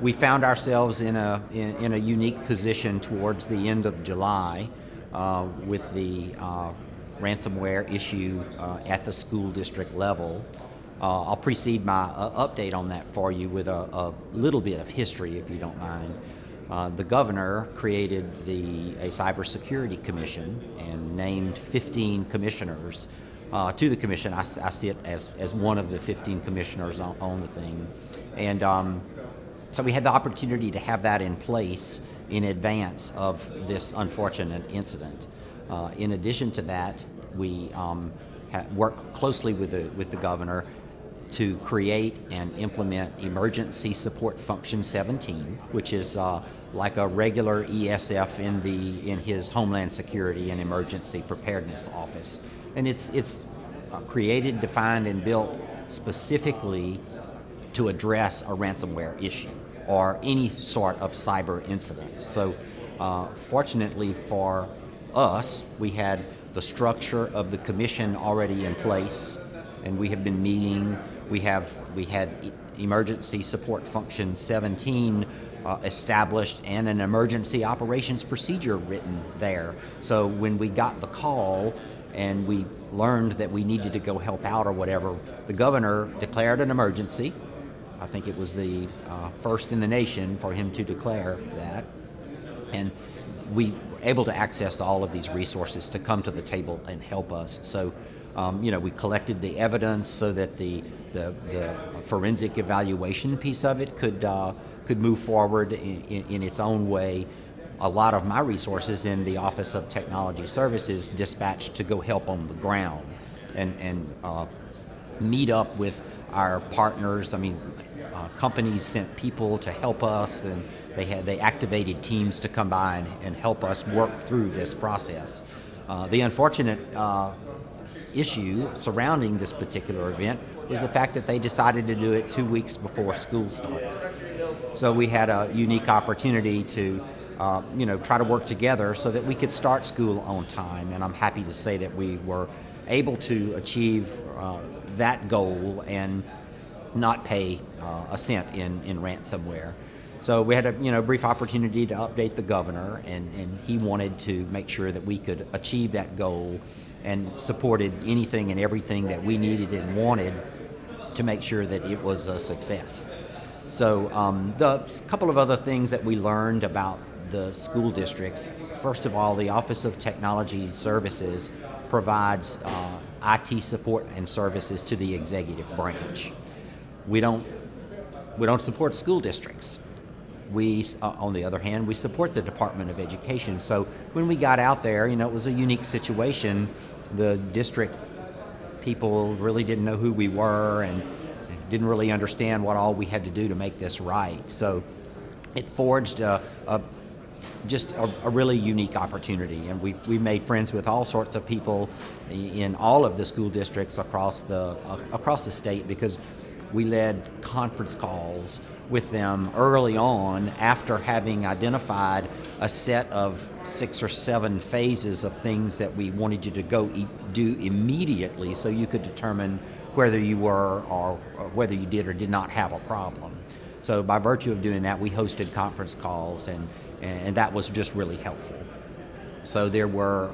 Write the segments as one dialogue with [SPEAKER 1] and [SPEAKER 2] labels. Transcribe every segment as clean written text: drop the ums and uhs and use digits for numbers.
[SPEAKER 1] we found ourselves in a unique position towards the end of July with the ransomware issue at the school district level. I'll precede my update on that for you with a little bit of history, if you don't mind. The governor created a cybersecurity commission and named 15 commissioners to the commission. I sit as one of the 15 commissioners on the thing. And so we had the opportunity to have that in place in advance of this unfortunate incident. In addition to that, we worked closely with the governor to create and implement Emergency Support Function 17, which is like a regular ESF in his Homeland Security and Emergency Preparedness Office. And it's created, defined, and built specifically to address a ransomware issue or any sort of cyber incident. So fortunately for us, we had the structure of the commission already in place, and we have been meeting. We had Emergency Support Function 17 established and an emergency operations procedure written there. So when we got the call and we learned that we needed to go help out or whatever, the governor declared an emergency. I think it was the first in the nation for him to declare that. And we were able to access all of these resources to come to the table and help us. So, we collected the evidence so that the forensic evaluation piece of it could move forward in its own way. A lot of my resources in the Office of Technology Services dispatched to go help on the ground and meet up with our partners. Companies sent people to help us, and they activated teams to come by and help us work through this process. The unfortunate issue surrounding this particular event was the fact that they decided to do it 2 weeks before school started. So we had a unique opportunity to try to work together so that we could start school on time, and I'm happy to say that we were able to achieve that goal and not pay a cent in ransomware. So we had a brief opportunity to update the governor, and he wanted to make sure that we could achieve that goal and supported anything and everything that we needed and wanted to make sure that it was a success. So the couple of other things that we learned about the school districts. First of all, the Office of Technology Services provides IT support and services to the executive branch. We don't support school districts. We, on the other hand, we support the Department of Education. So when we got out there, it was a unique situation. The district people really didn't know who we were and didn't really understand what all we had to do to make this right. So it forged just a really unique opportunity, and we made friends with all sorts of people in all of the school districts across the state, because we led conference calls with them early on after having identified a set of 6 or 7 phases of things that we wanted you to go do immediately, so you could determine whether you were or whether you did or did not have a problem. So by virtue of doing that, we hosted conference calls, and that was just really helpful. So there were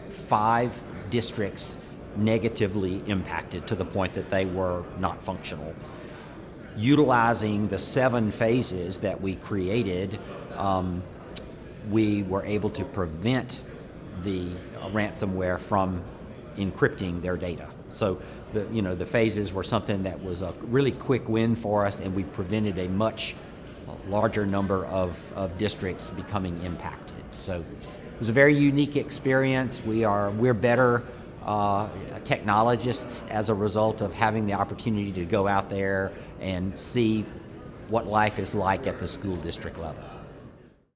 [SPEAKER 1] 5 districts negatively impacted to the point that they were not functional. Utilizing the 7 phases that we created, we were able to prevent the ransomware from encrypting their data. So the phases were something that was a really quick win for us, and we prevented a much larger number of districts becoming impacted. So it was a very unique experience. We're better technologists as a result of having the opportunity to go out there and see what life is like at the school district level.